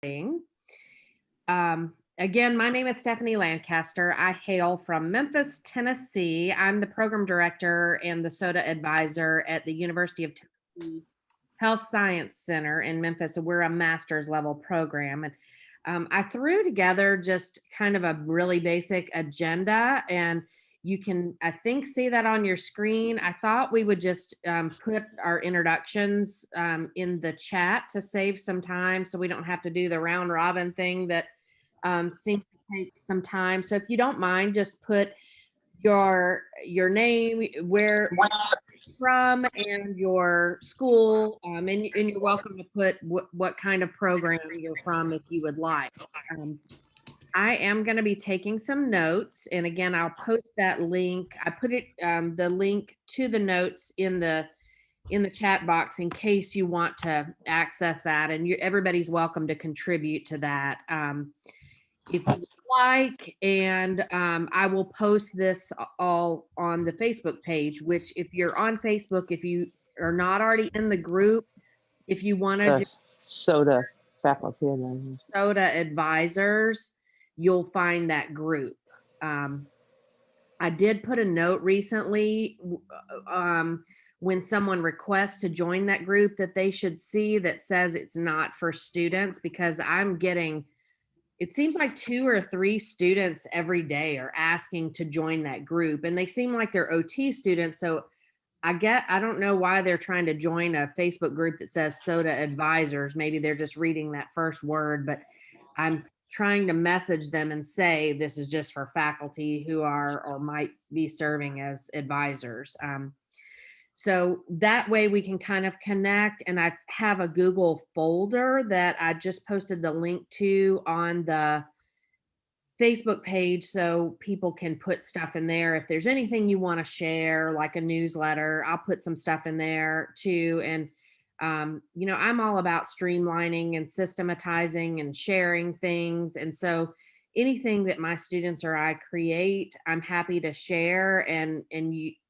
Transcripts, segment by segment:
Again, my name is Stephanie Lancaster. I hail from Memphis, Tennessee. I'm the program director and the SOTA advisor at the University of Tennessee Health Science Center in Memphis. So we're a master's level program. And I threw together just kind of a really basic agenda, and you can, I think, see that on your screen. I thought we would just put our introductions in the chat to save some time so we don't have to do the round robin thing that seems to take some time. So if you don't mind, just put your name, where you're from, and your school, and you're welcome to put what kind of program you're from if you would like. I am going to be taking some notes, and again, I'll post that link. I put it the link to the notes in the chat box in case you want to access that, and everybody's welcome to contribute to that if you like. And I will post this all on the Facebook page, which if you're on Facebook, if you are not already in the group, if you want to SOTA faculty and SOTA advisors, you'll find that group. I did put a note recently when someone requests to join that group that they should see that says it's not for students, because I'm getting, it seems like 2 or 3 students every day are asking to join that group, and they seem like they're OT students. So I don't know why they're trying to join a Facebook group that says SOTA advisors. Maybe they're just reading that first word, but I'm trying to message them and say this is just for faculty who are or might be serving as advisors. So that way we can kind of connect. And I have a Google folder that I just posted the link to on the Facebook page, so people can put stuff in there. If there's anything you want to share, like a newsletter, I'll put some stuff in there too. And you know, I'm all about streamlining and systematizing and sharing things. And so anything that my students or I create, I'm happy to share, and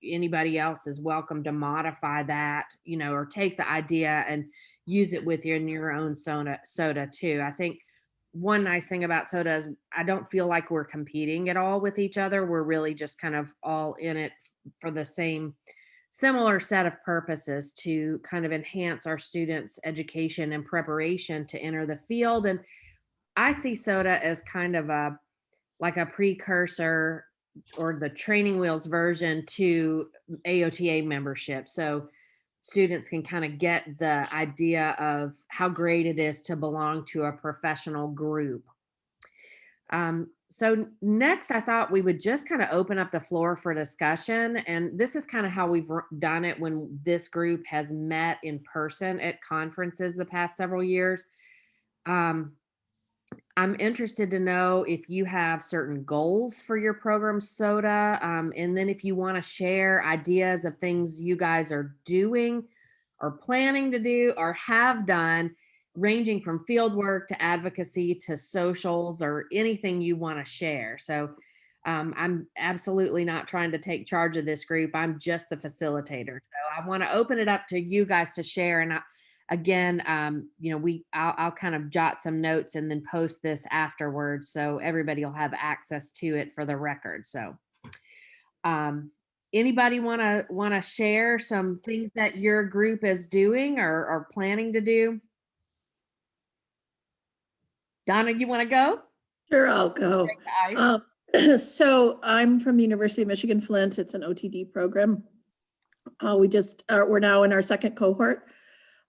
anybody else is welcome to modify that, you know, or take the idea and use it with you in your own SOTA too. I think one nice thing about SOTA is I don't feel like we're competing at all with each other. We're really just kind of all in it for the similar set of purposes to kind of enhance our students' education and preparation to enter the field. And I see SOTA as kind of like a precursor or the training wheels version to AOTA membership. So students can kind of get the idea of how great it is to belong to a professional group. So next, I thought we would just kind of open up the floor for discussion. And this is kind of how we've done it when this group has met in person at conferences the past several years. I'm interested to know if you have certain goals for your program, SOTA, and then if you want to share ideas of things you guys are doing or planning to do or have done, ranging from field work to advocacy to socials or anything you want to share. So I'm absolutely not trying to take charge of this group. I'm just the facilitator. So I want to open it up to you guys to share. And again, you know, I'll kind of jot some notes and then post this afterwards, so everybody will have access to it for the record. So anybody want to share some things that your group is doing or planning to do? Donna, you want to go? Sure, I'll go. So I'm from the University of Michigan Flint. It's an OTD program. We're now in our second cohort.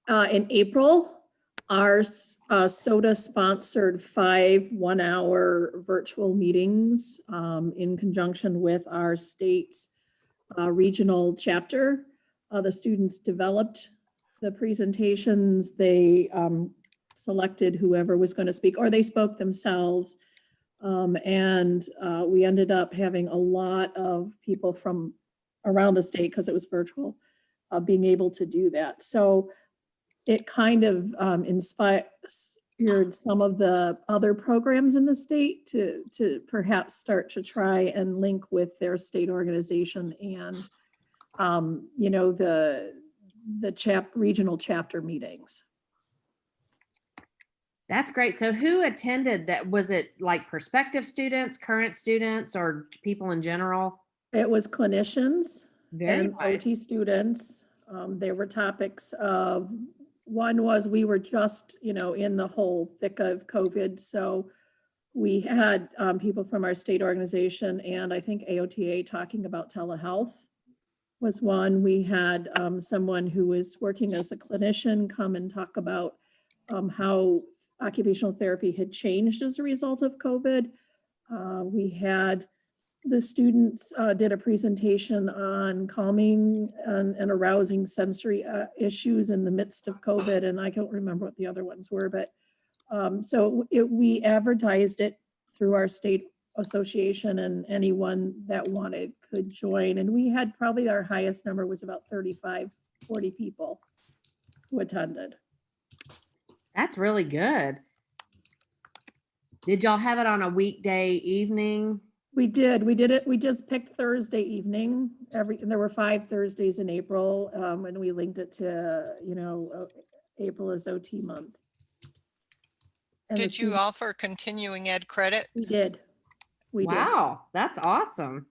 In April, our SOTA sponsored 5 one-hour virtual meetings in conjunction with our state's regional chapter. The students developed the presentations. They selected whoever was going to speak, or they spoke themselves. And we ended up having a lot of people from around the state, because it was virtual, being able to do that. So it kind of inspired some of the other programs in the state to perhaps start to try and link with their state organization and, you know, the regional chapter meetings. That's great. So who attended that? Was it like prospective students, current students, or people in general? It was clinicians Very and nice. OT students. There were topics of, one was we were just, in the whole thick of COVID. So we had people from our state organization and I think AOTA talking about telehealth was one. We had someone who was working as a clinician come and talk about how occupational therapy had changed as a result of COVID. We had the students did a presentation on calming and arousing sensory issues in the midst of COVID, and I don't remember what the other ones were, but we advertised it through our state association, and anyone that wanted could join. And we had probably our highest number was about 35, 40 people who attended. That's really good. Did y'all have it on a weekday evening? We did it. We just picked Thursday evening. There were 5 Thursdays in April, and we linked it to, April is OT month. And Did you offer continuing ed credit? We did. Wow, that's awesome.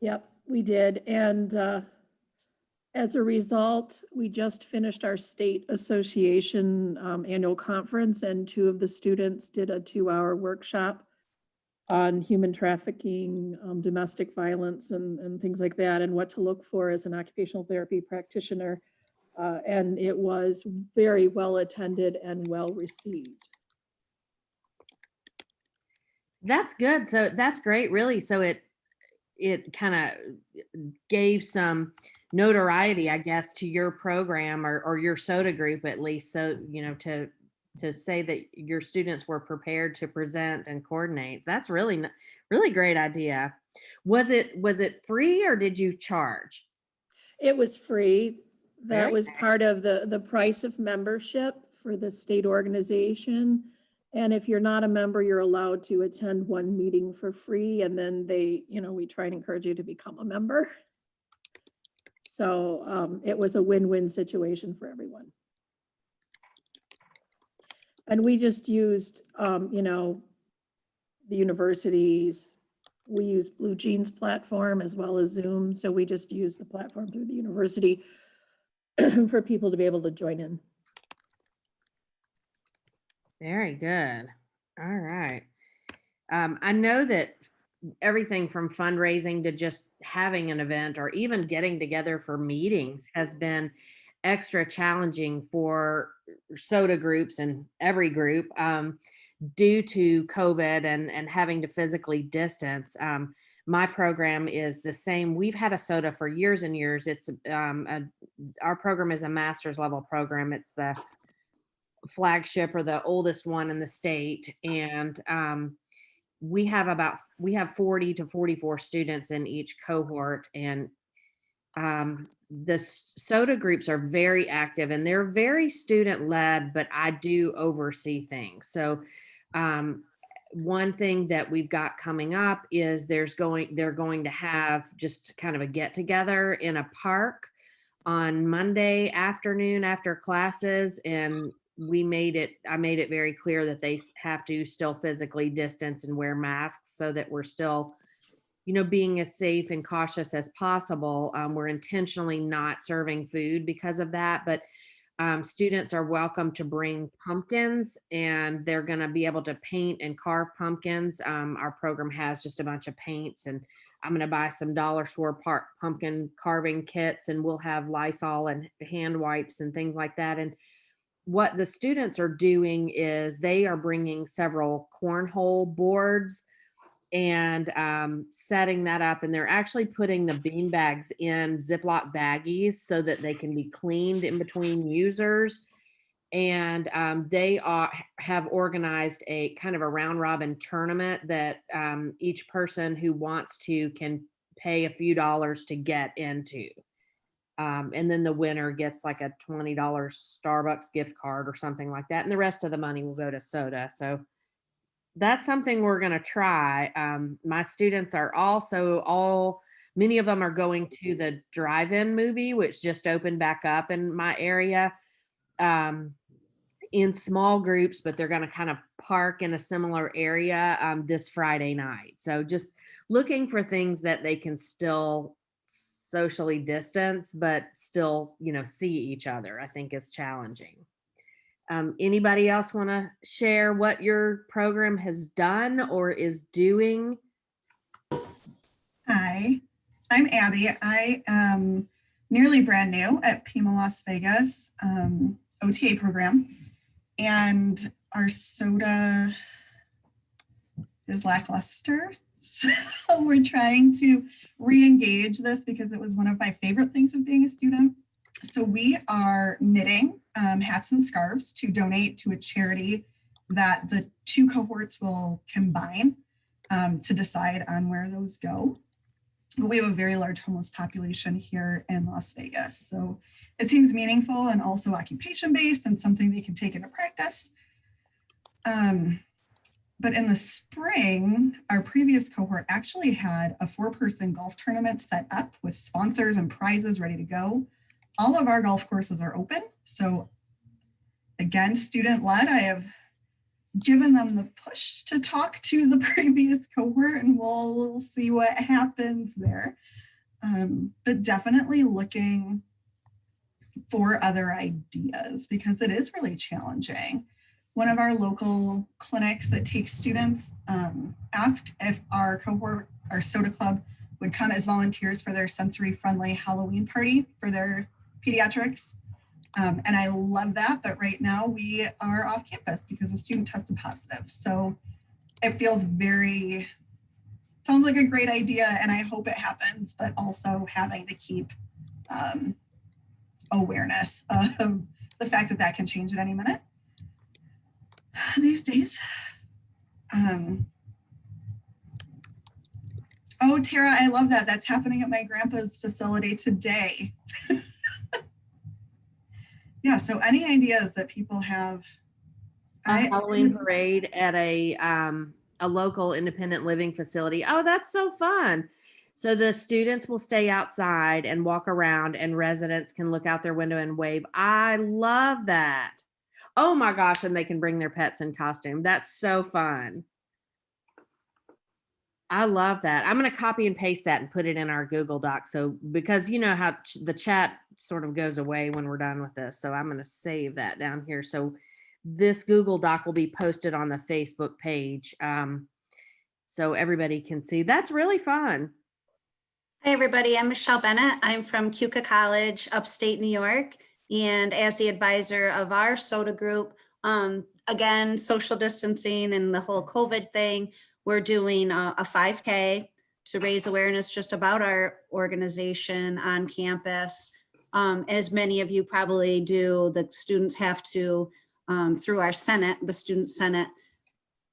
Yep, we did. And as a result, we just finished our state association annual conference, and 2 of the students did a 2-hour workshop on human trafficking, domestic violence, and things like that, and what to look for as an occupational therapy practitioner. And it was very well attended and well received. That's good. So that's great, really. So it kind of gave some notoriety, I guess, to your program or your SOTA group, at least. So, to say that your students were prepared to present and coordinate. That's really, really great idea. Was it free or did you charge? It was free. That Very was nice. part of the price of membership for the state organization. And if you're not a member, you're allowed to attend 1 meeting for free. And then we try and encourage you to become a member. So it was a win-win situation for everyone. And we just used, the universities. We use Blue Jeans platform as well as Zoom. So we just use the platform through the university for people to be able to join in. Very good. All right. I know that everything from fundraising to just having an event or even getting together for meetings has been extra challenging for SOTA groups and every group due to COVID and having to physically distance. My program is the same. We've had a SOTA for years and years. It's our program is a master's level program. It's the flagship or the oldest one in the state. And we have 40 to 44 students in each cohort. And the SOTA groups are very active and they're very student led, but I do oversee things. So one thing that we've got coming up is they're going to have just kind of a get together in a park on Monday afternoon after classes. And I made it very clear that they have to still physically distance and wear masks so that we're still, being as safe and cautious as possible. We're intentionally not serving food because of that, but students are welcome to bring pumpkins and they're going to be able to paint and carve pumpkins. Our program has just a bunch of paints, and I'm going to buy some dollar store pumpkin carving kits, and we'll have Lysol and hand wipes and things like that. And what the students are doing is they are bringing several cornhole boards and setting that up, and they're actually putting the bean bags in Ziploc baggies so that they can be cleaned in between users. And they have organized a kind of a round robin tournament that each person who wants to can pay a few dollars to get into. And then the winner gets like a $20 Starbucks gift card or something like that. And the rest of the money will go to SOTA. So that's something we're going to try. My students are also many of them are going to the drive-in movie, which just opened back up in my area. in small groups, but they're going to kind of park in a similar area this Friday night. So just looking for things that they can still socially distance, but still, see each other, I think is challenging. Anybody else want to share what your program has done or is doing? Hi, I'm Abby. I am nearly brand new at Pima Las Vegas OTA program, and our SOTA is lackluster. So we're trying to re-engage this because it was one of my favorite things of being a student. So we are knitting hats and scarves to donate to a charity that the two cohorts will combine to decide on where those go. But we have a very large homeless population here in Las Vegas. So it seems meaningful and also occupation-based and something they can take into practice. But in the spring, our previous cohort actually had a 4-person golf tournament set up with sponsors and prizes ready to go. All of our golf courses are open. So again, student-led, I have given them the push to talk to the previous cohort, and we'll see what happens there. But definitely looking for other ideas because it is really challenging. One of our local clinics that takes students asked if our cohort, our SOTA club, would come as volunteers for their sensory-friendly Halloween party for their pediatrics. And I love that, but right now we are off campus because a student tested positive. So it feels sounds like a great idea, and I hope it happens, but also having to keep awareness of the fact that that can change at any minute these days. Oh, Tara, I love that. That's happening at my grandpa's facility today. Yeah, so any ideas that people have? A Halloween parade at a local independent living facility. Oh, that's so fun. So the students will stay outside and walk around and residents can look out their window and wave. I love that. Oh my gosh, and they can bring their pets in costume. That's so fun. I love that. I'm going to copy and paste that and put it in our Google Doc. So because you know how the chat sort of goes away when we're done with this. So I'm going to save that down here. So this Google Doc will be posted on the Facebook page. So everybody can see. That's really fun. Hi, everybody. I'm Michelle Bennett. I'm from Keuka College, upstate New York. And as the advisor of our SOTA group, again, social distancing and the whole COVID thing, we're doing a 5K to raise awareness just about our organization on campus. As many of you probably do, the students have to, through our Senate, the Student Senate,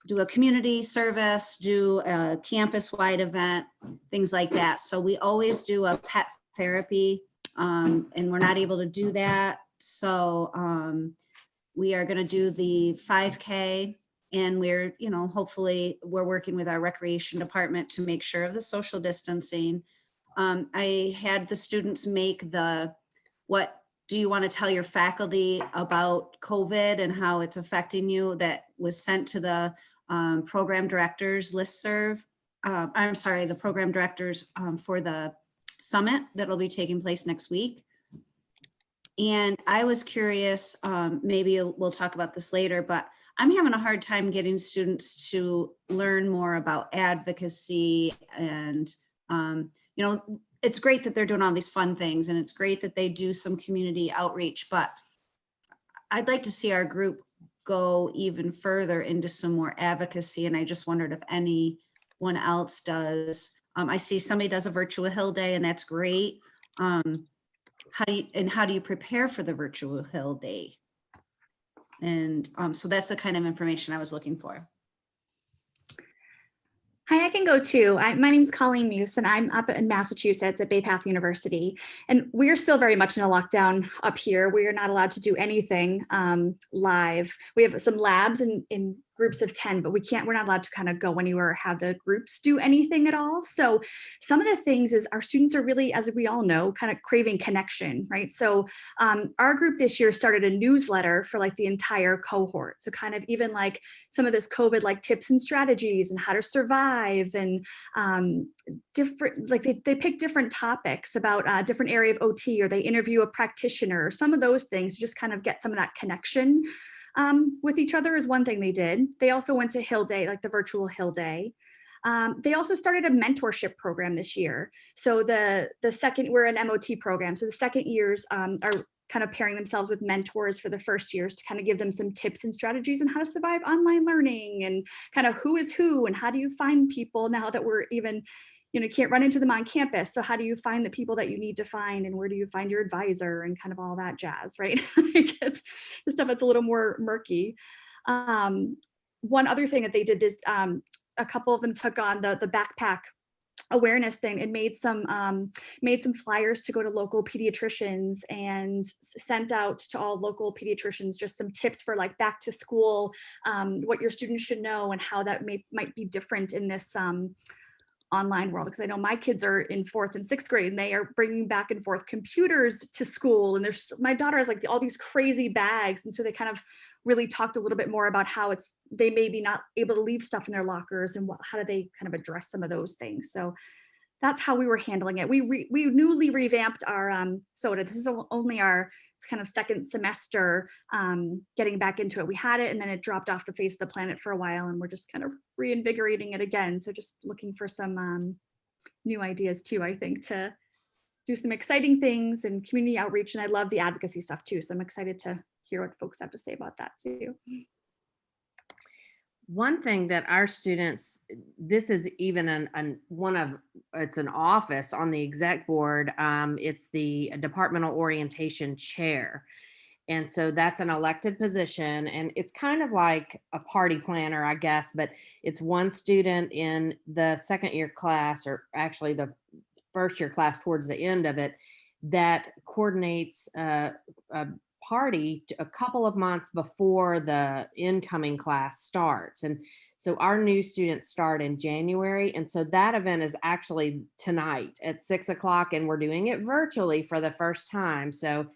do a community service, do a campus-wide event, things like that. So we always do a pet therapy, and we're not able to do that. So we are going to do the 5K, and we're, hopefully we're working with our recreation department to make sure of the social distancing. I had the students make what do you want to tell your faculty about COVID and how it's affecting you, that was sent to the program directors listserv. I'm sorry, the program directors for the summit that'll be taking place next week. And I was curious, maybe we'll talk about this later, but I'm having a hard time getting students to learn more about advocacy. And, it's great that they're doing all these fun things, and it's great that they do some community outreach, but I'd like to see our group go even further into some more advocacy. And I just wondered if anyone else does. I see somebody does a virtual Hill Day, and that's great. How do you prepare for the virtual Hill Day? And so that's the kind of information I was looking for. Hi, I can go too. My name's Colleen Muse, and I'm up in Massachusetts at Bay Path University. And we are still very much in a lockdown up here. We are not allowed to do anything live. We have some labs in groups of 10, but we're not allowed to kind of go anywhere or have the groups do anything at all. So some of the things is our students are really, as we all know, kind of craving connection, right? So our group this year started a newsletter for like the entire cohort. So kind of even like some of this COVID like tips and strategies and how to survive and different, like they pick different topics about a different area of OT, or they interview a practitioner, some of those things to just kind of get some of that connection with each other is one thing they did. They also went to Hill Day, like the virtual Hill Day. They also started a mentorship program this year. So the second, we're an MOT program. So the second years are kind of pairing themselves with mentors for the first years to kind of give them some tips and strategies on how to survive online learning and kind of who is who and how do you find people now that we're even, you can't run into them on campus. So how do you find the people that you need to find, and where do you find your advisor and kind of all that jazz, right? Like it's the stuff that's a little more murky. One other thing that they did is a couple of them took on the backpack awareness thing and made some flyers to go to local pediatricians and sent out to all local pediatricians just some tips for like back to school, what your students should know and how that might be different in this online world, because I know my kids are in 4th and 6th grade and they are bringing back and forth computers to school, and my daughter has like all these crazy bags, and so they kind of really talked a little bit more about how they may be not able to leave stuff in their lockers and how do they kind of address some of those things. So that's how we were handling it. We newly revamped our SOTA. This is only our kind of second semester getting back into it. We had it and then it dropped off the face of the planet for a while, and we're just kind of reinvigorating it again. So just looking for some new ideas too, I think, to do some exciting things and community outreach. And I love the advocacy stuff too. So I'm excited to hear what folks have to say about that too. One thing that our students, this is even it's an office on the exec board. It's the departmental orientation chair. And so that's an elected position, and it's kind of like a party planner, I guess, but it's one student in the second year class, or actually the first year class towards the end of it, that coordinates a party a couple of months before the incoming class starts. And so our new students start in January. And so that event is actually tonight at 6 o'clock, and we're doing it virtually for the first time. So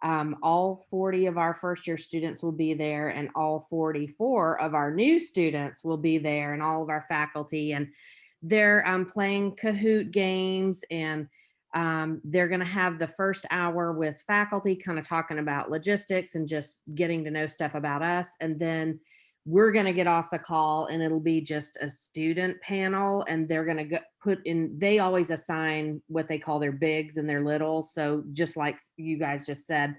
all 40 of our first year students will be there, and all 44 of our new students will be there, and all of our faculty. And they're playing Kahoot games, and they're going to have the first hour with faculty kind of talking about logistics and just getting to know stuff about us. And then we're going to get off the call and it'll be just a student panel, and they're going to they always assign what they call their bigs and their littles. So just like you guys just said,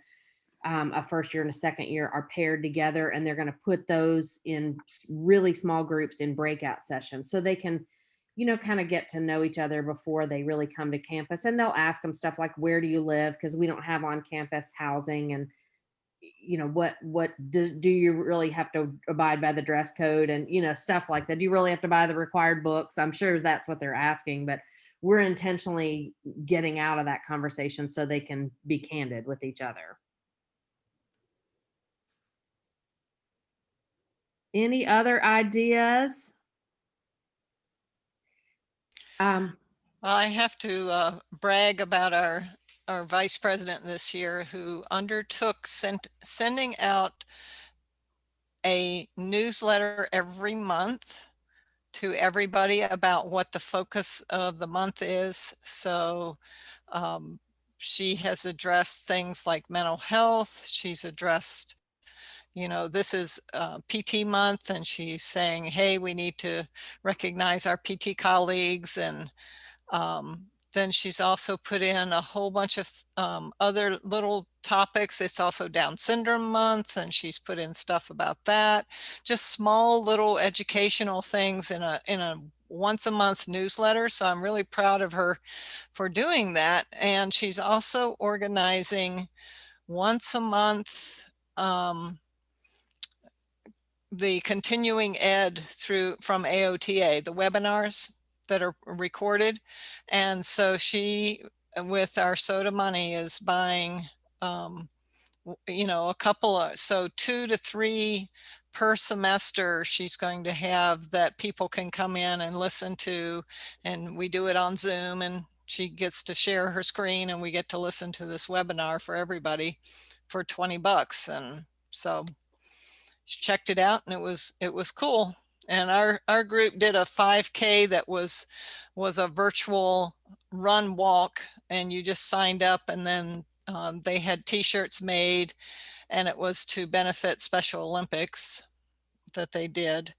a first year and a second year are paired together, and they're going to put those in really small groups in breakout sessions so they can, kind of get to know each other before they really come to campus. And they'll ask them stuff like, where do you live? Because we don't have on campus housing. And, what do you really have to abide by the dress code and, stuff like that. Do you really have to buy the required books? I'm sure that's what they're asking, but we're intentionally getting out of that conversation so they can be candid with each other. Any other ideas? Well, I have to brag about our vice president this year, who undertook sending out a newsletter every month to everybody about what the focus of the month is. So she has addressed things like mental health. She's addressed, this is PT month, and she's saying, hey, we need to recognize our PT colleagues. And then she's also put in a whole bunch of other little topics. It's also Down syndrome month, and she's put in stuff about that. Just small little educational things in a once a month newsletter. So I'm really proud of her for doing that. And she's also organizing once a month the continuing ed from AOTA, the webinars that are recorded. And so she, with our SOTA money, is buying, a couple of, so 2 to 3 per semester she's going to have that people can come in and listen to, and we do it on Zoom, and she gets to share her screen and we get to listen to this webinar for everybody for $20. And so she checked it out and it was cool. And our group did a 5K that was a virtual run walk, and you just signed up, and then they had t-shirts made, and it was to benefit Special Olympics that they did.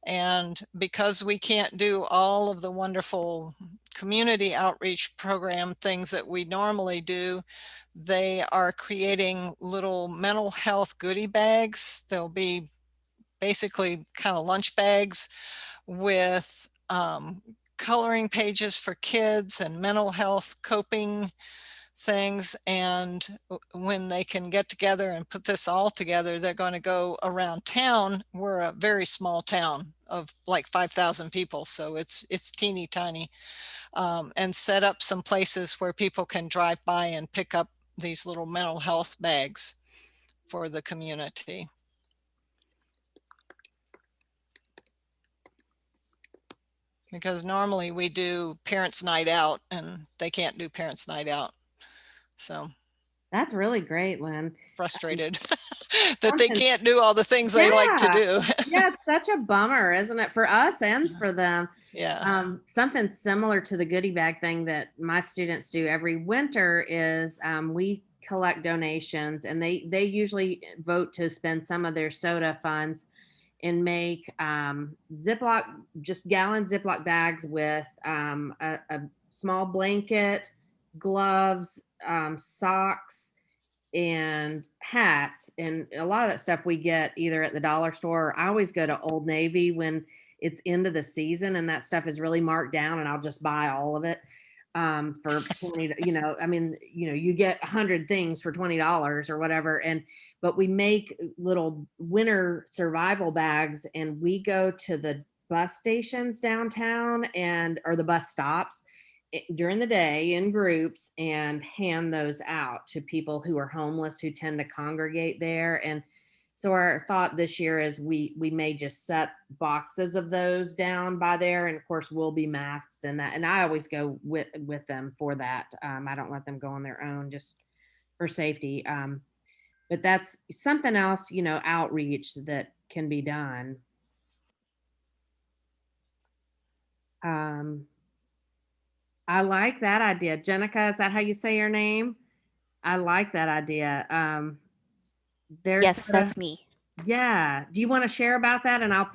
And because we can't do all of the wonderful community outreach program things that we normally do, they are creating little mental health goodie bags. They'll be basically kind of lunch bags with coloring pages for kids and mental health coping things. And when they can get together and put this all together, they're going to go around town. We're a very small town of like 5,000 people, so it's teeny tiny, and set up some places where people can drive by and pick up these little mental health bags for the community. Because normally we do parents' night out, and they can't do parents' night out. So That's really great, Lynn. Frustrated that they can't do all the things they like to do. Yeah, it's such a bummer, isn't it, for us and for them? Yeah. Something similar to the goodie bag thing that my students do every winter is we collect donations, and they usually vote to spend some of their SOTA funds and make Ziploc, just gallon Ziploc bags with a small blanket, gloves, socks, and hats. And a lot of that stuff we get either at the dollar store, or I always go to Old Navy when it's end of the season and that stuff is really marked down, and I'll just buy all of it for 20, you get 100 things for $20 or whatever. But we make little winter survival bags, and we go to the bus stations downtown or the bus stops during the day in groups and hand those out to people who are homeless, who tend to congregate there. And so our thought this year is we may just set boxes of those down by there, and of course we'll be masked and that. And I always go with them for that. I don't let them go on their own just for safety. But that's something else, outreach that can be done. I like that idea. Jenica, is that how you say your name? I like that idea. Yes, that's me. Yeah. Do you want to share about that, and I'll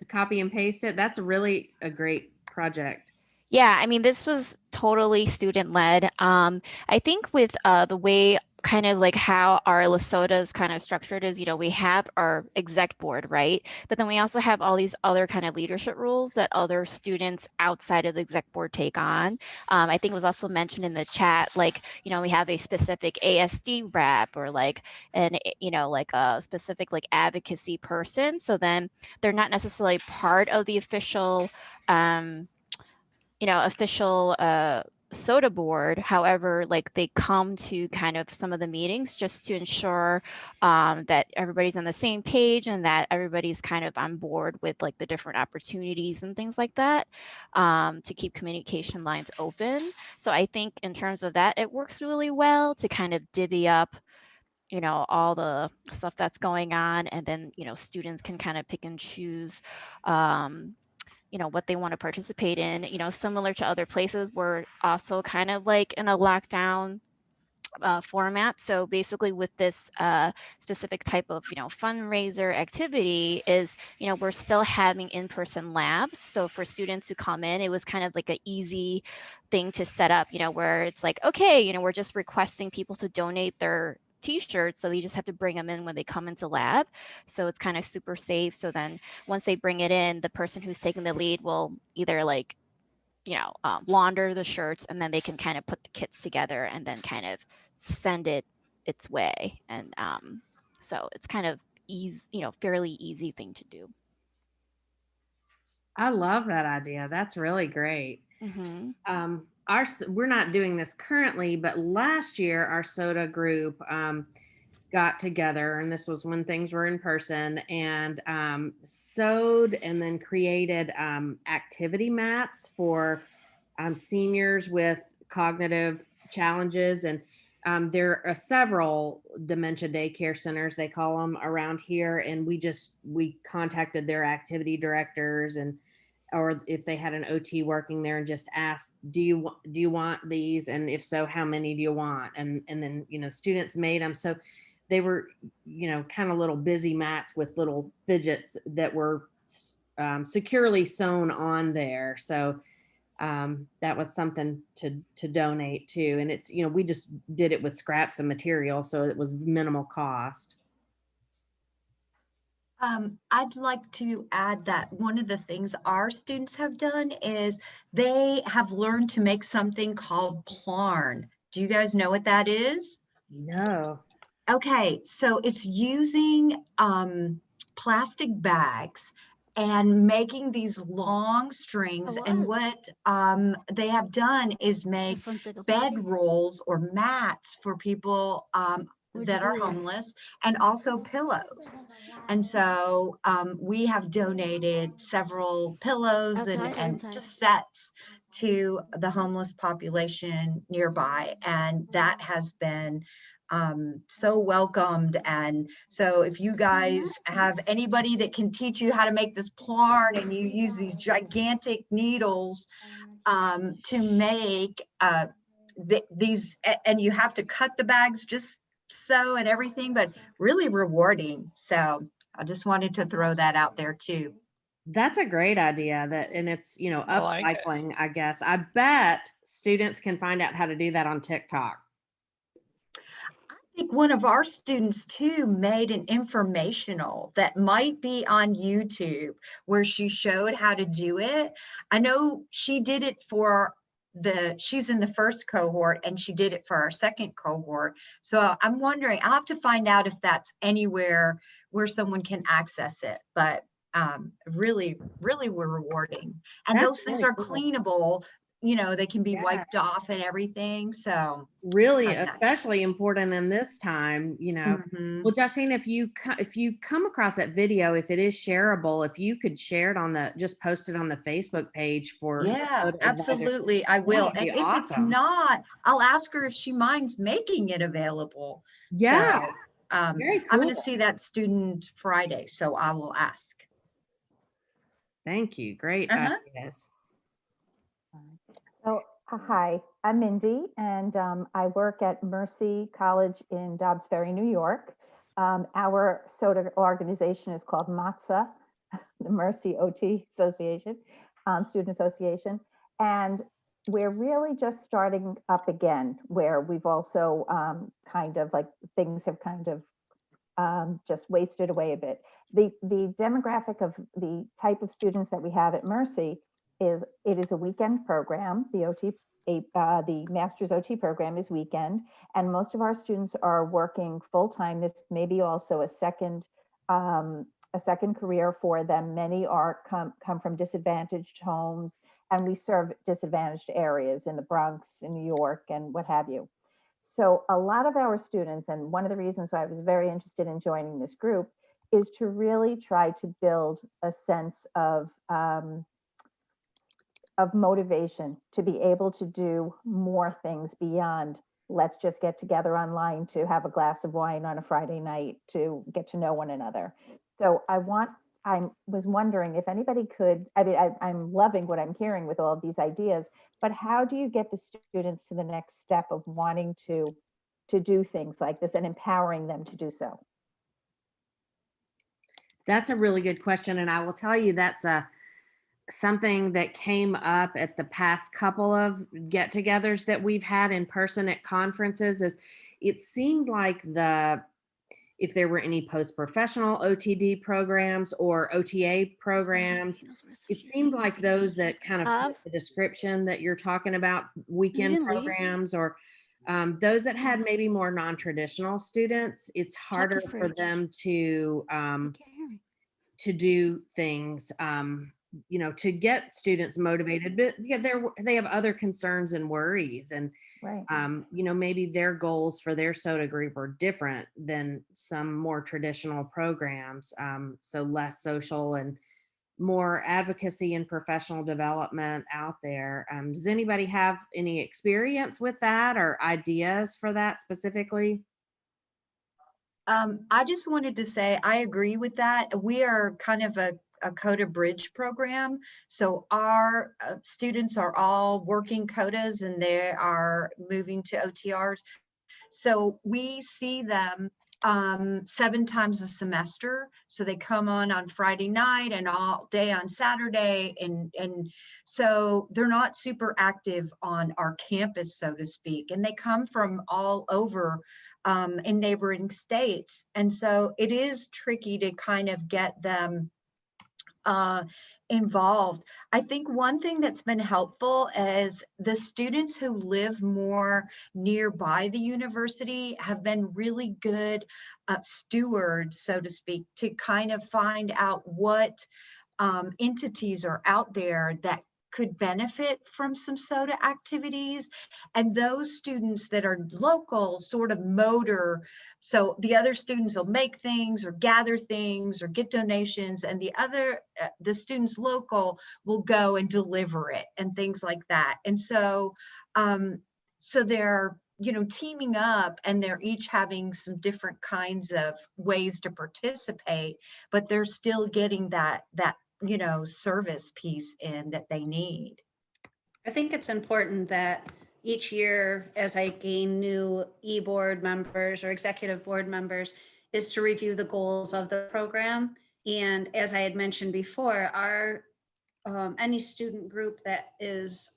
copy and paste it? That's really a great project. Yeah, I mean, this was totally student-led. I think with the way kind of like how our SOTA is kind of structured is, we have our exec board, right? But then we also have all these other kind of leadership roles that other students outside of the exec board take on. I think it was also mentioned in the chat, like, we have a specific ASD rep, or like like a specific like advocacy person. So then they're not necessarily part of the official official SOTA board. However, like they come to kind of some of the meetings just to ensure that everybody's on the same page and that everybody's kind of on board with like the different opportunities and things like that, to keep communication lines open. So I think in terms of that, it works really well to kind of divvy up all the stuff that's going on, and then students can kind of pick and choose what they want to participate in. Similar to other places, we're also kind of like in a lockdown format. So basically with this specific type of, fundraiser activity is, we're still having in-person labs. So for students who come in, it was kind of like an easy thing to set up, where it's like, okay, we're just requesting people to donate their t-shirts, so you just have to bring them in when they come into lab. So it's kind of super safe. So then once they bring it in, the person who's taking the lead will either like launder the shirts, and then they can kind of put the kits together and then kind of send it its way. And so it's kind of easy, fairly easy thing to do. I love that idea. That's really great. Mm-hmm. We're not doing this currently, but last year our SOTA group got together, and this was when things were in person, and sewed and then created activity mats for seniors with cognitive challenges. And there are several dementia daycare centers, they call them, around here. And we contacted their activity directors, and or if they had an OT working there, and just asked, do you want these? And if so, how many do you want? And then, students made them. So they were, kind of little busy mats with little fidgets that were securely sewn on there. So that was something to donate to. And it's, we just did it with scraps of material, so it was minimal cost. I'd like to add that one of the things our students have done is they have learned to make something called plarn. Do you guys know what that is? No. Okay, so it's using plastic bags and making these long strings. And what they have done is make bed rolls or mats for people that are homeless, and also pillows. And so we have donated several pillows and just sets to the homeless population nearby. And that has been so welcomed. And so if you guys have anybody that can teach you how to make this plarn, and you use these gigantic needles to make these, and you have to cut the bags just so and everything, but really rewarding. So I just wanted to throw that out there too. That's a great idea. And it's, upcycling, I guess. I bet students can find out how to do that on TikTok. I think one of our students too made an informational that might be on YouTube, where she showed how to do it. I know she did it for she's in the first cohort, and she did it for our second cohort. So I'm wondering, I'll have to find out if that's anywhere where someone can access it, but really, really were rewarding. And those things are cleanable, they can be wiped off and everything. So really, especially important in this time, Mhm. Well, Justine, if you come across that video, if it is shareable, if you could share it just post it on the Facebook page for. Yeah, absolutely. I will. And if it's not, I'll ask her if she minds making it available. Yeah. So, I'm going to see that student Friday, so I will ask. Thank you. Great ideas. So, hi, I'm Mindy, and I work at Mercy College in Dobbs Ferry, New York. Our SOTA organization is called MATSA, the Mercy OT Association, Student Association. And we're really just starting up again, where we've also things have kind of just wasted away a bit. The demographic of the type of students that we have at Mercy is, it is a weekend program. The master's OT program is weekend, and most of our students are working full-time. This may be also a second career for them. Many come from disadvantaged homes, and we serve disadvantaged areas in the Bronx, in New York, and what have you. So a lot of our students, and one of the reasons why I was very interested in joining this group, is to really try to build a sense of motivation to be able to do more things beyond, let's just get together online to have a glass of wine on a Friday night to get to know one another. So I was wondering if anybody could, I'm loving what I'm hearing with all of these ideas, but how do you get the students to the next step of wanting to do things like this and empowering them to do so? That's a really good question. And I will tell you, that's something that came up at the past couple of get-togethers that we've had in person at conferences. Is it seemed like if there were any post-professional OTD programs or OTA programs, it seemed like those that kind of fit the description that you're talking about, weekend programs, or Those that had maybe more non-traditional students, it's harder for them to do things, you know, to get students motivated, but yeah, they have other concerns and worries, and Right. you know, maybe their goals for their SOTA group are different than some more traditional programs, so less social and more advocacy and professional development out there. Does anybody have any experience with that or ideas for that specifically? I just wanted to say, I agree with that. We are kind of a COTA bridge program. So our students are all working COTAs and they are moving to OTRs. So we see them 7 times a semester. So they come on Friday night and all day on Saturday. And so they're not super active on our campus, so to speak. And they come from all over in neighboring states. And so it is tricky to kind of get them involved. I think one thing that's been helpful is the students who live more nearby the university have been really good stewards, so to speak, to kind of find out what entities are out there that could benefit from some SOTA activities. And those students that are local sort of motor, so the other students will make things or gather things or get donations, and the students local will go and deliver it and things like that. And so, so they're, you know, teaming up and they're each having some different kinds of ways to participate, but they're still getting that, you know, service piece in that they need. I think it's important that each year, as I gain new e-board members or executive board members, is to review the goals of the program. And as I had mentioned before, our any student group that is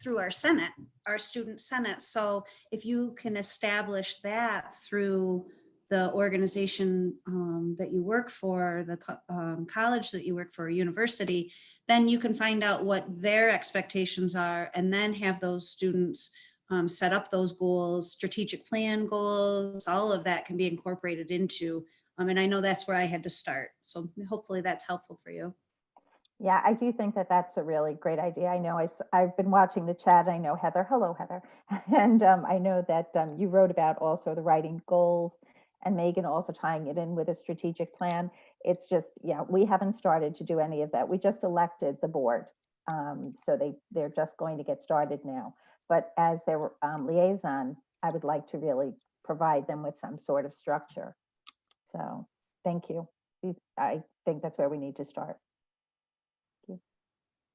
through our Senate, our student Senate. So if you can establish that through the organization that you work for, the college that you work for, university, then you can find out what their expectations are and then have those students set up those goals, strategic plan goals, all of that can be incorporated into, and I know that's where I had to start. So hopefully that's helpful for you. Yeah, I do think that that's a really great idea. I know I've been watching the chat. I know Heather. Hello, Heather. And I know that you wrote about also the writing goals and Megan also tying it in with a strategic plan. It's just, yeah, we haven't started to do any of that. We just elected the board. So they're just going to get started now. But as their liaison, I would like to really provide them with some sort of structure. So thank you. I think that's where we need to start.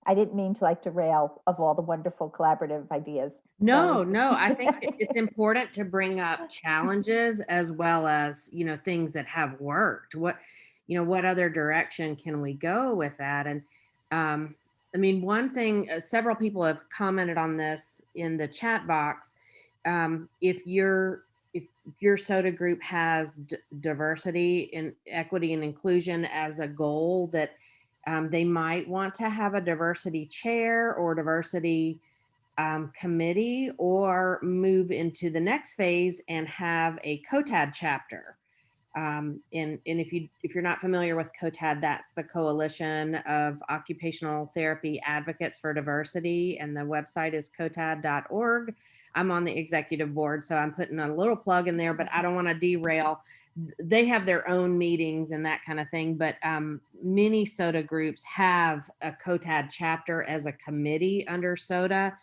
I didn't mean to like derail of all the wonderful collaborative ideas. No, I think it's important to bring up challenges as well as, you know, things that have worked. What other direction can we go with that? And I mean, one thing, several people have commented on this in the chat box. If your SOTA group has diversity and equity and inclusion as a goal, that they might want to have a diversity chair or diversity committee, or move into the next phase and have a COTAD chapter. And if you're not familiar with COTAD, that's the Coalition of Occupational Therapy Advocates for Diversity, and the website is cotad.org. I'm on the executive board, so I'm putting a little plug in there, but I don't want to derail. They have their own meetings and that kind of thing, but many SOTA groups have a COTAD chapter as a committee under SOTA,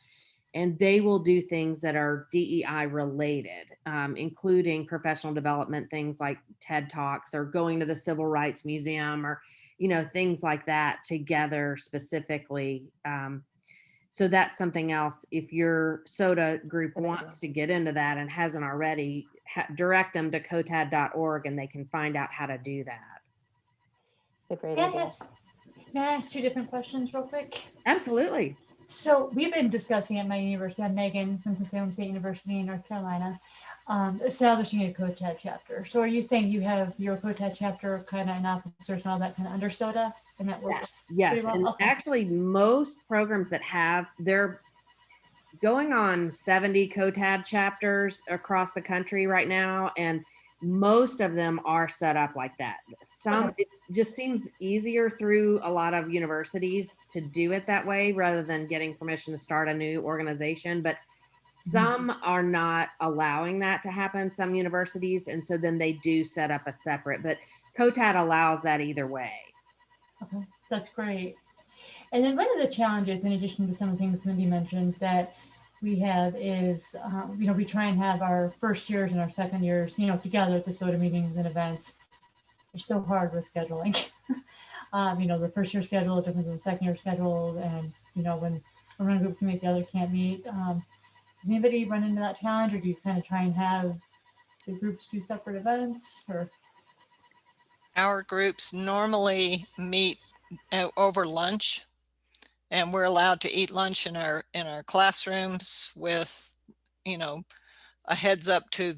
and they will do things that are DEI related, including professional development, things like TED Talks or going to the Civil Rights Museum, or, you know, things like that together specifically. So that's something else. If your SOTA group wants to get into that and hasn't already, direct them to cotad.org and they can find out how to do that. It's a great idea. May I ask 2 different questions real quick? Absolutely. So we've been discussing at my university, Megan from Cincinnati State University in North Carolina, establishing a COTAD chapter. So are you saying you have your COTAD chapter kind of in officers and all that kind of under SOTA, and that works? Yes. Well? And okay. actually most programs that have going on 70 COTAD chapters across the country right now, and most of them are set up like that. Some, it just seems easier through a lot of universities to do it that way rather than getting permission to start a new organization. But some are not allowing that to happen, some universities, and so then they do set up a separate, but COTAD allows that either way. Okay, that's great. And then one of the challenges, in addition to some of the things Mindy mentioned, that we have is, we try and have our first years and our second years, together at the SOTA meetings and events. It's so hard with scheduling. The first year schedule is different than the second year schedule, and when one group can meet, the other can't meet. Does anybody run into that challenge, or do you kind of try and have the groups do separate events, or? Our groups normally meet over lunch, and we're allowed to eat lunch in our classrooms with, a heads up to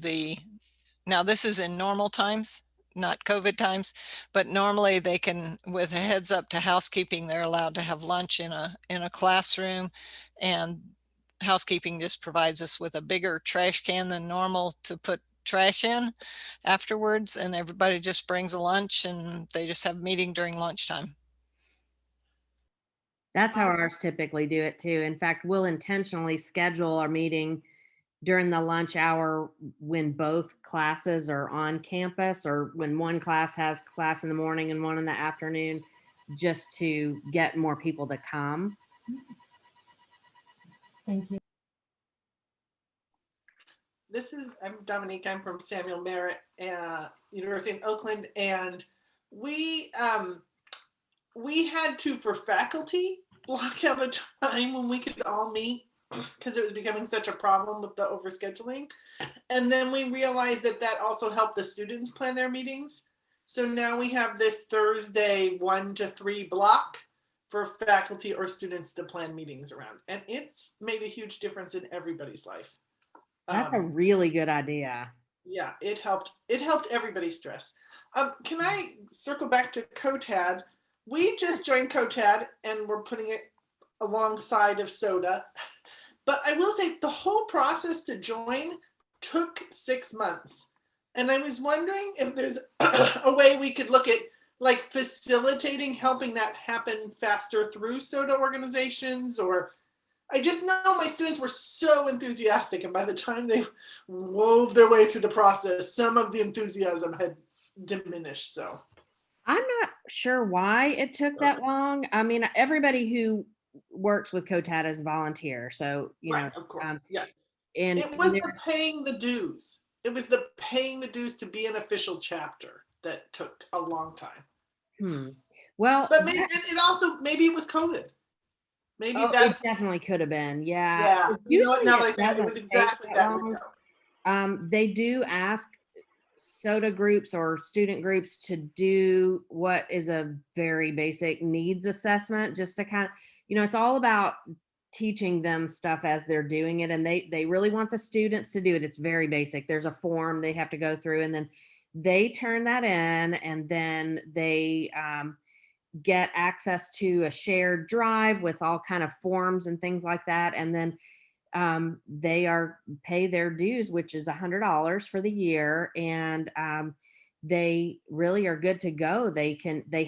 now this is in normal times, not COVID times, but normally they can, with a heads up to housekeeping, they're allowed to have lunch in a classroom, and housekeeping just provides us with a bigger trash can than normal to put trash in afterwards, and everybody just brings a lunch and they just have a meeting during lunchtime. That's how ours typically do it too. In fact, we'll intentionally schedule our meeting during the lunch hour when both classes are on campus, or when one class has class in the morning and one in the afternoon, just to get more people to come. Thank you. I'm Dominique. I'm from Samuel Merritt University in Oakland, and we had to, for faculty, block out a time when we could all meet because it was becoming such a problem with the overscheduling. And then we realized that also helped the students plan their meetings. So now we have this Thursday 1 to 3 block for faculty or students to plan meetings around, and it's made a huge difference in everybody's life. That's a really good idea. Yeah, it helped everybody's stress. Can I circle back to COTAD? We just joined COTAD and we're putting it alongside of SOTA. But I will say the whole process to join took 6 months. And I was wondering if there's a way we could look at like facilitating, helping that happen faster through SOTA organizations, or I just know my students were so enthusiastic, and by the time they wove their way through the process, some of the enthusiasm had diminished. So I'm not sure why it took that long. I mean, everybody who works with COTAD is volunteer, so right, of course, yes. And it was the paying the dues. It was the paying the dues to be an official chapter that took a long time. Well, but maybe it was COVID. Maybe it definitely could have been. Yeah. You know what? Now that I think it was exactly that window. They do ask SOTA groups or student groups to do what is a very basic needs assessment, just to kind of, it's all about teaching them stuff as they're doing it. And they really want the students to do it. It's very basic. There's a form they have to go through, and then they turn that in, and then they, get access to a shared drive with all kind of forms and things like that. And then they pay their dues, which is $100 for the year. And they really are good to go. They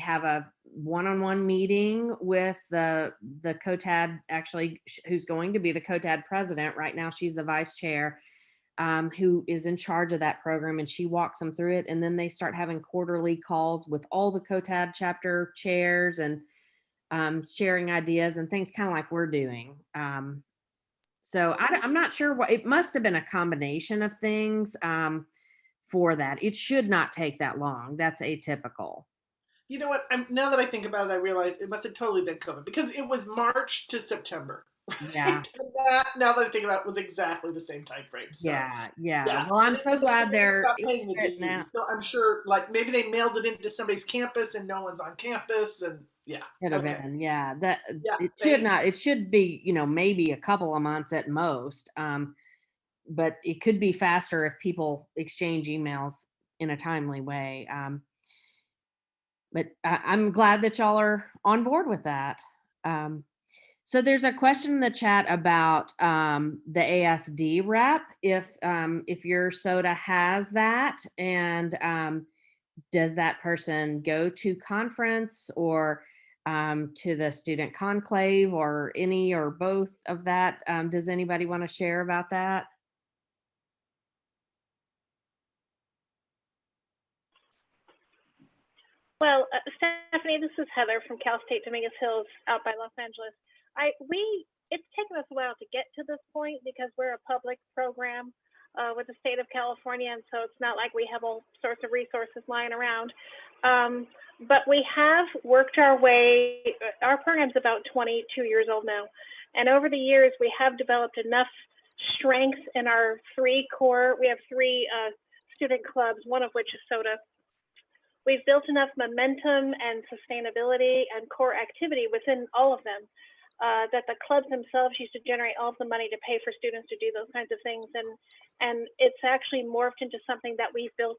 have a one-on-one meeting with the COTAD, actually, who's going to be the COTAD president. Right now, she's the vice chair. Who is in charge of that program, and she walks them through it. And then they start having quarterly calls with all the COTAD chapter chairs and sharing ideas and things, kind of like we're doing. So I'm not sure what, it must have been a combination of things for that. It should not take that long. That's atypical. You know what? Now that I think about it, I realize it must have totally been COVID, because it was March to September. Yeah. And now that I think about it, was exactly the same time frame. So, yeah. Well, I'm so glad they're paying the dues. So I'm sure, like, maybe they mailed it into somebody's campus and no one's on campus, and could have been. It should be, maybe a couple of months at most. But it could be faster if people exchange emails in a timely way. But I'm glad that y'all are on board with that. So there's a question in the chat about the ASD rep, if your SOTA has that, and does that person go to conference or to the student conclave or any or both of that? Does anybody want to share about that? Well, Stephanie, this is Heather from Cal State Dominguez Hills out by Los Angeles. It's taken us a while to get to this point because we're a public program with the state of California, and so it's not like we have all sorts of resources lying around. But we have worked our way. Our program's about 22 years old now, and over the years we have developed enough strength in our three core. We have three student clubs, one of which is SOTA. We've built enough momentum and sustainability and core activity within all of them that the clubs themselves used to generate all of the money to pay for students to do those kinds of things. And it's actually morphed into something that we've built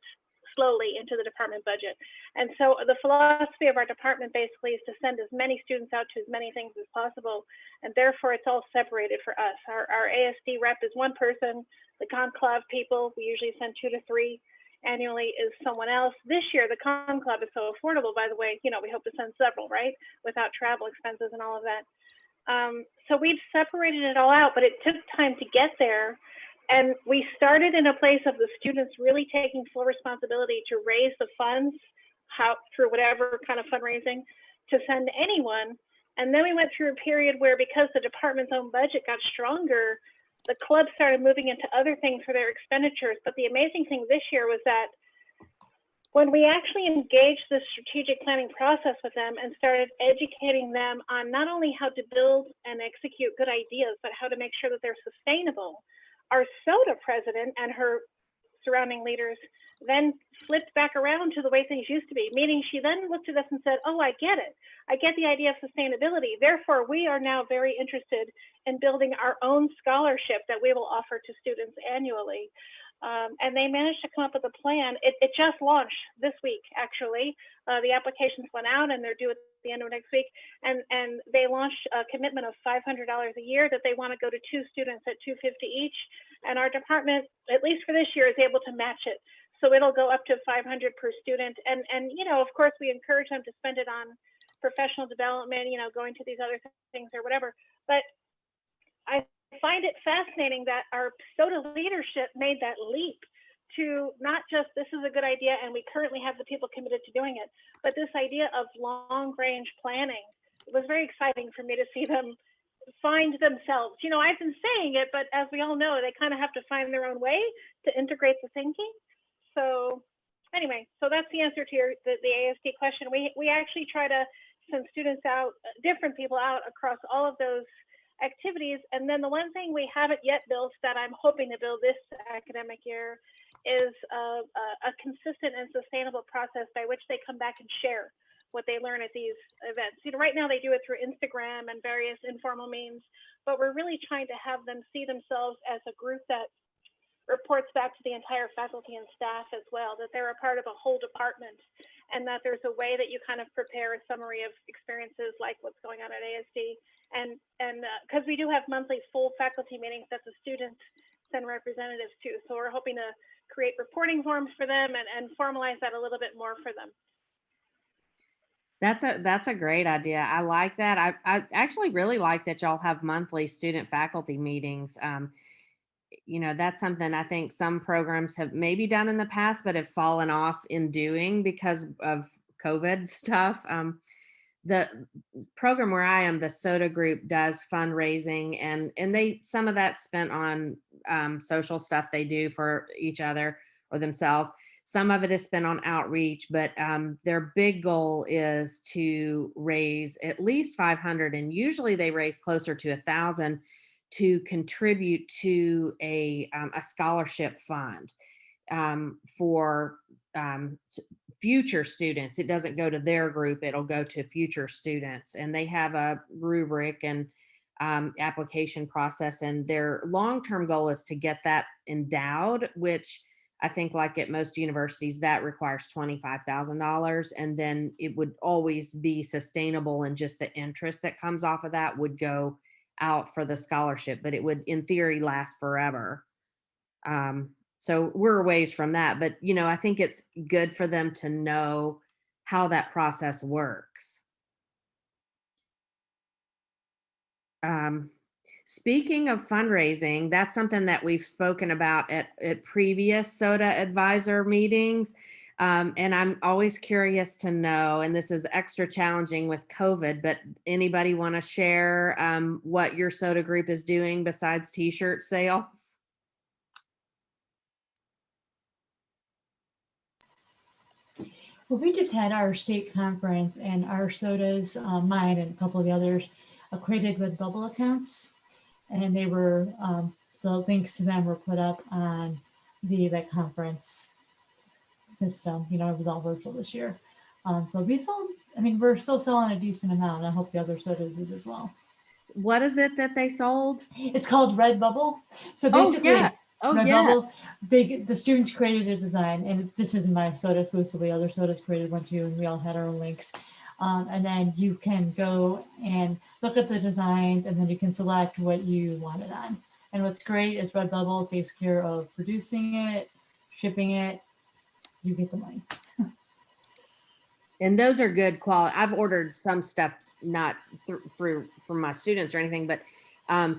slowly into the department budget. And so the philosophy of our department basically is to send as many students out to as many things as possible. And therefore it's all separated for us. Our ASD rep is one person, the conclave people, we usually send 2 to 3. Annually is someone else. This year, the conclave is so affordable, by the way, we hope to send several, right? Without travel expenses and all of that. So we've separated it all out, but it took time to get there. And we started in a place of the students really taking full responsibility to raise the funds through whatever kind of fundraising to send anyone. And then we went through a period where, because the department's own budget got stronger, the club started moving into other things for their expenditures. But the amazing thing this year was that when we actually engaged the strategic planning process with them and started educating them on not only how to build and execute good ideas, but how to make sure that they're sustainable, our SOTA president and her surrounding leaders then flipped back around to the way things used to be, meaning she then looked at us and said, oh, I get it. I get the idea of sustainability. Therefore, we are now very interested in building our own scholarship that we will offer to students annually. And they managed to come up with a plan. It just launched this week, actually. The applications went out and they're due at the end of next week. And they launched a commitment of $500 a year that they want to go to 2 students at $250 each. And our department, at least for this year, is able to match it. So it'll go up to $500 per student. And of course, we encourage them to spend it on professional development, going to these other things or whatever. But I find it fascinating that our SOTA leadership made that leap to not just, this is a good idea and we currently have the people committed to doing it, but this idea of long range planning. It was very exciting for me to see them find themselves. I've been saying it, but as we all know, they kind of have to find their own way to integrate the thinking. So anyway, so that's the answer to the ASD question. We actually try to send students out, different people out across all of those activities. And then the one thing we haven't yet built that I'm hoping to build this academic year is a consistent and sustainable process by which they come back and share what they learn at these events. Right now they do it through Instagram and various informal means, but we're really trying to have them see themselves as a group that reports back to the entire faculty and staff as well, that they're a part of a whole department, and that there's a way that you kind of prepare a summary of experiences like what's going on at ASD. And because we do have monthly full faculty meetings that the students send representatives to. So we're hoping to create reporting forms for them and formalize that a little bit more for them. That's a great idea. I like that. I actually really like that y'all have monthly student faculty meetings. That's something I think some programs have maybe done in the past, but have fallen off in doing because of COVID stuff. The program where I am, the SOTA group, does fundraising, and some of that's spent on social stuff they do for each other or themselves. Some of it is spent on outreach, but their big goal is to raise at least 500, and usually they raise closer to 1,000 to contribute to a scholarship fund for future students. It doesn't go to their group, it'll go to future students. And they have a rubric and application process, and their long-term goal is to get that endowed, which I think like at most universities that requires $25,000, and then it would always be sustainable, and just the interest that comes off of that would go out for the scholarship, but it would in theory last forever. So we're a ways from that, but I think it's good for them to know how that process works. Speaking of fundraising, that's something that we've spoken about at previous SOTA advisor meetings. And I'm always curious to know, and this is extra challenging with COVID, but anybody want to share what your SOTA group is doing besides t-shirt sales? Well, we just had our state conference, and our SOTAs, mine and a couple of the others, created Redbubble accounts, and they were the links to them were put up on that conference system. It was all virtual this year. So we sold. I mean, we're still selling a decent amount. I hope the other SOTAs did as well. What is it that they sold? It's called Redbubble. So basically, Redbubble, the students created a design, and this isn't my SOTA exclusively. Other SOTAs created one too, and we all had our own links. And then you can go and look at the designs, and then you can select what you want it on. And what's great is Redbubble takes care of producing it, shipping it. You get the money. And those are good quality. I've ordered some stuff not through from my students or anything, but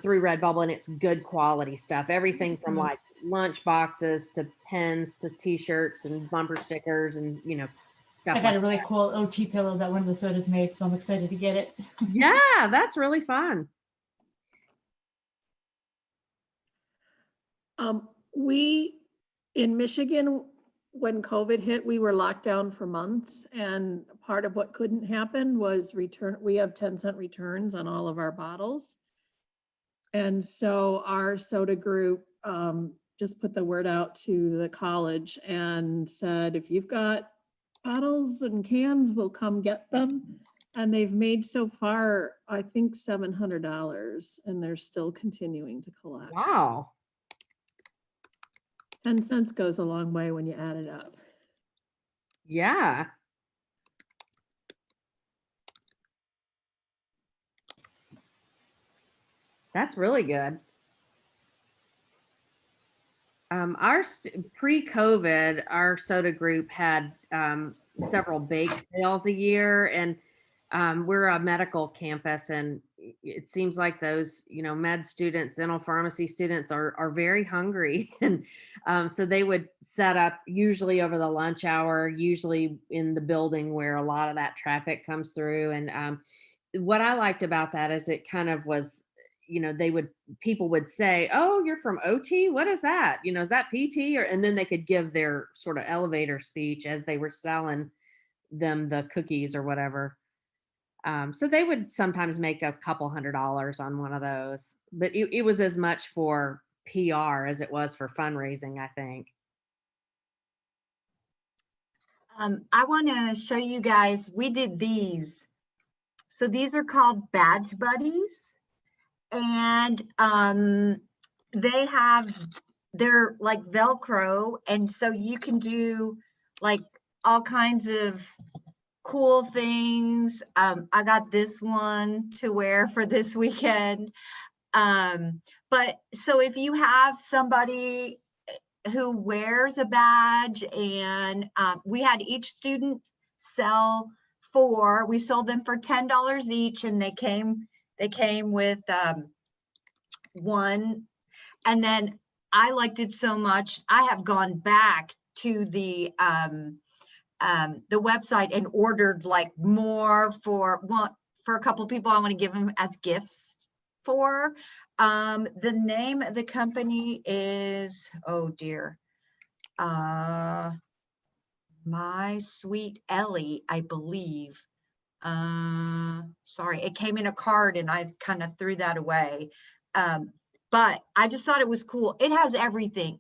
through Redbubble, and it's good quality stuff. Everything from like lunch boxes to pens to t-shirts and bumper stickers and stuff. I got a really cool OT pillow that one of the SOTAs made, so I'm excited to get it. Yeah, that's really fun. We in Michigan, when COVID hit, we were locked down for months, and part of what couldn't happen was return. We have 10-cent returns on all of our bottles. And so our SOTA group just put the word out to the college and said, if you've got bottles and cans, we'll come get them. And they've made so far, I think $700, and they're still continuing to collect. Wow. 10 cents goes a long way when you add it up. Yeah. That's really good. Our pre-COVID, our SOTA group had several bake sales a year, and we're a medical campus, and it seems like those, med students, dental pharmacy students are very hungry. And so they would set up usually over the lunch hour, usually in the building where a lot of that traffic comes through. And what I liked about that is it kind of was, people would say, oh, you're from OT? What is that? Is that PT? And then they could give their sort of elevator speech as they were selling them the cookies or whatever. So they would sometimes make a couple $100 on one of those, but it was as much for PR as it was for fundraising, I think. I want to show you guys, we did these. So these are called Badge Buddies, and they're like Velcro, and so you can do like all kinds of cool things. I got this one to wear for this weekend. But so if you have somebody who wears a badge, and we had each student sell 4, we sold them for $10 each, and they came with one. And then I liked it so much, I have gone back to the website and ordered like more for a couple people I want to give them as gifts for. The name of the company is, oh dear, My Sweet Ellie, I believe. Sorry, it came in a card and I kind of threw that away. But I just thought it was cool. It has everything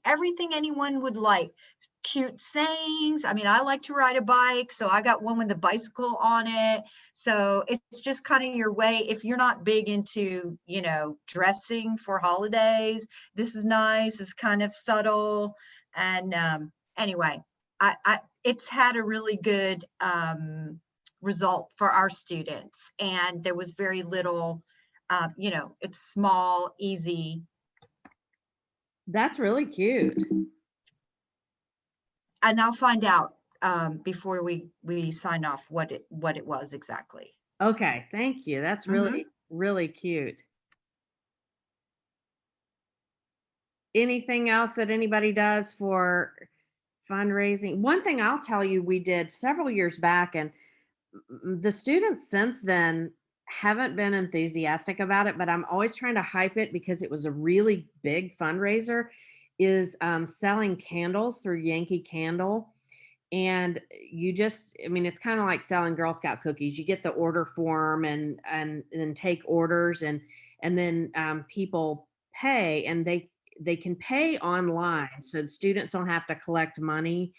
anyone would like. Cute sayings. I mean, I like to ride a bike, so I got one with a bicycle on it. So it's just kind of your way. If you're not big into, dressing for holidays, this is nice. It's kind of subtle. And anyway, it's had a really good result for our students. And there was very little, it's small, easy. That's really cute. And I'll find out before we sign off what it was exactly. Okay, thank you. That's really, really cute. Anything else that anybody does for fundraising? One thing I'll tell you, we did several years back, and the students since then haven't been enthusiastic about it, but I'm always trying to hype it because it was a really big fundraiser, is selling candles through Yankee Candle. And you just, I mean, it's kind of like selling Girl Scout cookies. You get the order form and then take orders, and then people pay, and they can pay online, so the students don't have to collect money.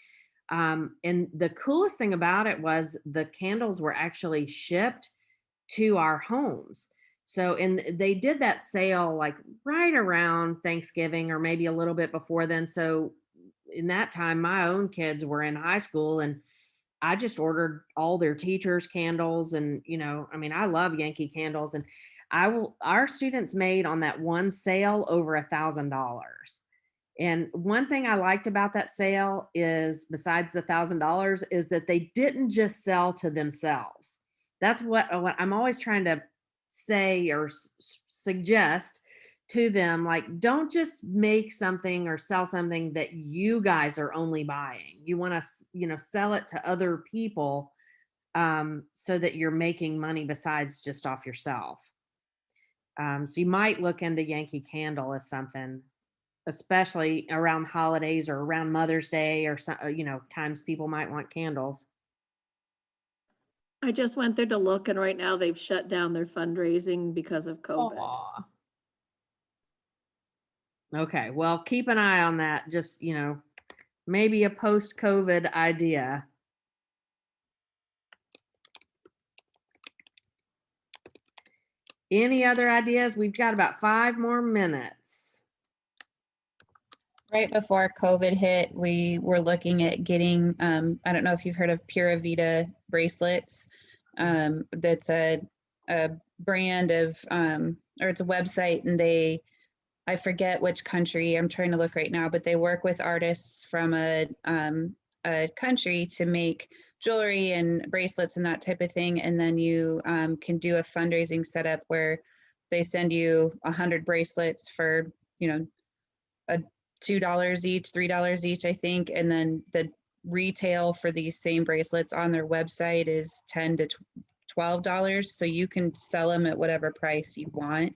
And the coolest thing about it was the candles were actually shipped to our homes. So, and they did that sale like right around Thanksgiving or maybe a little bit before then. So in that time, my own kids were in high school, and I just ordered all their teachers' candles. And, I mean, I love Yankee Candles, and our students made on that one sale over $1,000. And one thing I liked about that sale is, besides the $1,000, is that they didn't just sell to themselves. That's what I'm always trying to say or suggest to them. Like, don't just make something or sell something that you guys are only buying. You want to, sell it to other people, so that you're making money besides just off yourself. So you might look into Yankee Candle as something, especially around holidays or around Mother's Day or some, times people might want candles. I just went there to look, and right now they've shut down their fundraising because of COVID. Aww. Okay, well, keep an eye on that. Just, maybe a post-COVID idea. Any other ideas? We've got about 5 more minutes. Right before COVID hit, we were looking at getting, I don't know if you've heard of Pura Vida bracelets. That's a brand of, or it's a website, and I forget which country, I'm trying to look right now, but they work with artists from a country to make jewelry and bracelets and that type of thing. And then you can do a fundraising setup where they send you 100 bracelets for, a $2 each, $3 each, I think. And then the retail for these same bracelets on their website is $10 to $12. So you can sell them at whatever price you want.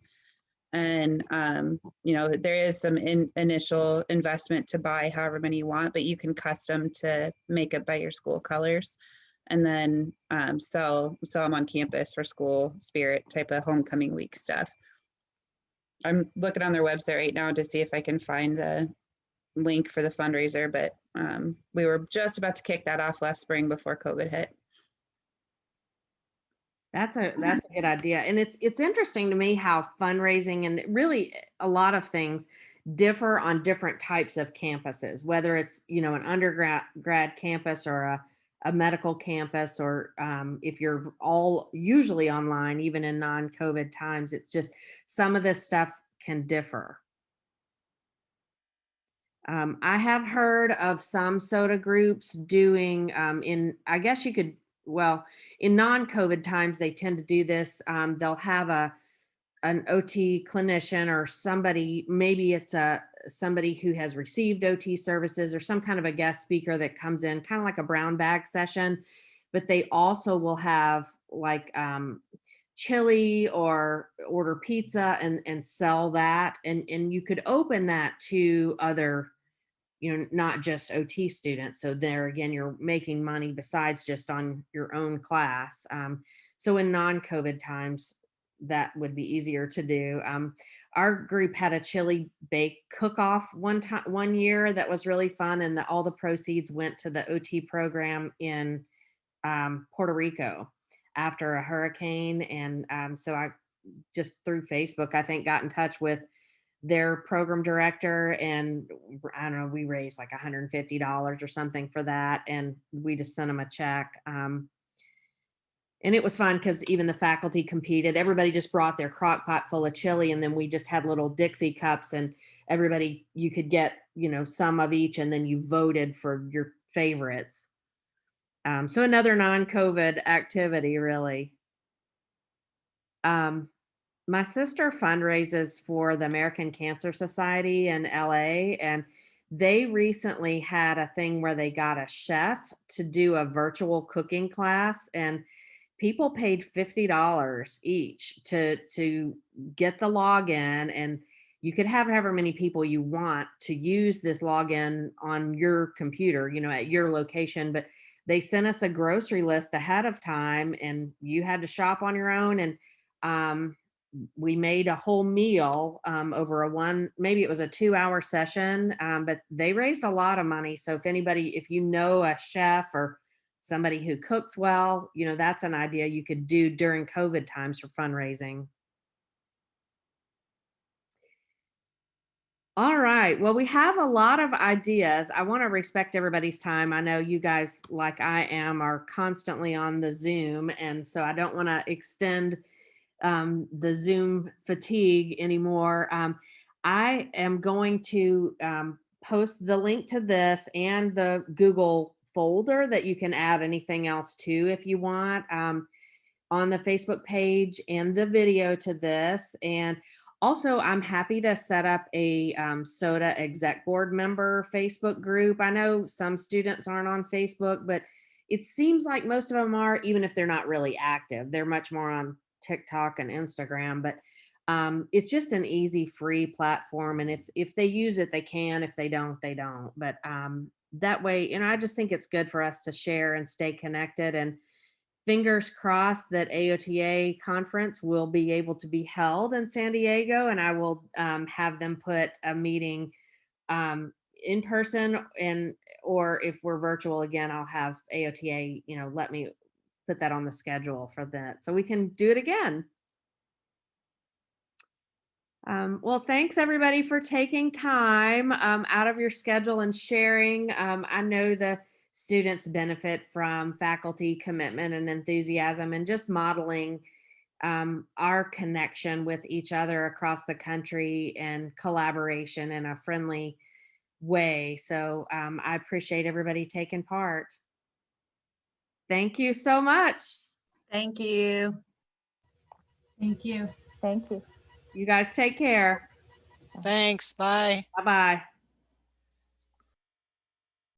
And, there is some initial investment to buy however many you want, but you can custom to make it by your school colors, and then sell them on campus for school spirit type of homecoming week stuff. I'm looking on their website right now to see if I can find the link for the fundraiser, but we were just about to kick that off last spring before COVID hit. That's a good idea. And it's interesting to me how fundraising and really a lot of things differ on different types of campuses, whether it's, an undergrad campus or a medical campus, or if you're all usually online, even in non-COVID times, it's just some of this stuff can differ. I have heard of some SOTA groups doing I guess you could, well, in non-COVID times, they tend to do this. They'll have an OT clinician or somebody, maybe it's somebody who has received OT services or some kind of a guest speaker that comes in, kind of like a brown bag session, but they also will have like chili or order pizza and sell that. And you could open that to other, not just OT students. So there again, you're making money besides just on your own class. So in non-COVID times, that would be easier to do. Our group had a chili bake cook-off one year that was really fun, and all the proceeds went to the OT program in Puerto Rico after a hurricane. And so I just through Facebook, I think, got in touch with their program director, and I don't know, we raised like $150 or something for that, and we just sent them a check. And it was fun because even the faculty competed. Everybody just brought their crock pot full of chili, and then we just had little Dixie cups, and everybody, you could get, you know, some of each, and then you voted for your favorites. So another non-COVID activity, really. My sister fundraises for the American Cancer Society in LA, and they recently had a thing where they got a chef to do a virtual cooking class, and people paid $50 each to get the login, and you could have however many people you want to use this login on your computer, you know, at your location. But they sent us a grocery list ahead of time, and you had to shop on your own. And we made a whole meal over maybe it was a 2-hour session, but they raised a lot of money. So if you know a chef or somebody who cooks well, you know, that's an idea you could do during COVID times for fundraising. All right. Well, we have a lot of ideas. I want to respect everybody's time. I know you guys, like I am, are constantly on the Zoom, and so I don't want to extend the Zoom fatigue anymore. I am going to post the link to this and the Google folder that you can add anything else to if you want, on the Facebook page, and the video to this. And also, I'm happy to set up a SOTA exec board member Facebook group. I know some students aren't on Facebook, but it seems like most of them are, even if they're not really active. They're much more on TikTok and Instagram, but it's just an easy, free platform. And if they use it, they can. If they don't, they don't. But that way, you know, I just think it's good for us to share and stay connected. And fingers crossed that AOTA conference will be able to be held in San Diego, and I will have them put a meeting in person, or if we're virtual again, I'll have AOTA, you know, let me put that on the schedule for that so we can do it again. Well, thanks everybody for taking time out of your schedule and sharing. I know the students benefit from faculty commitment and enthusiasm, and just modeling our connection with each other across the country and collaboration in a friendly way. So I appreciate everybody taking part. Thank you so much. Thank you. Thank you. Thank you. You guys take care. Thanks. Bye. Bye-bye.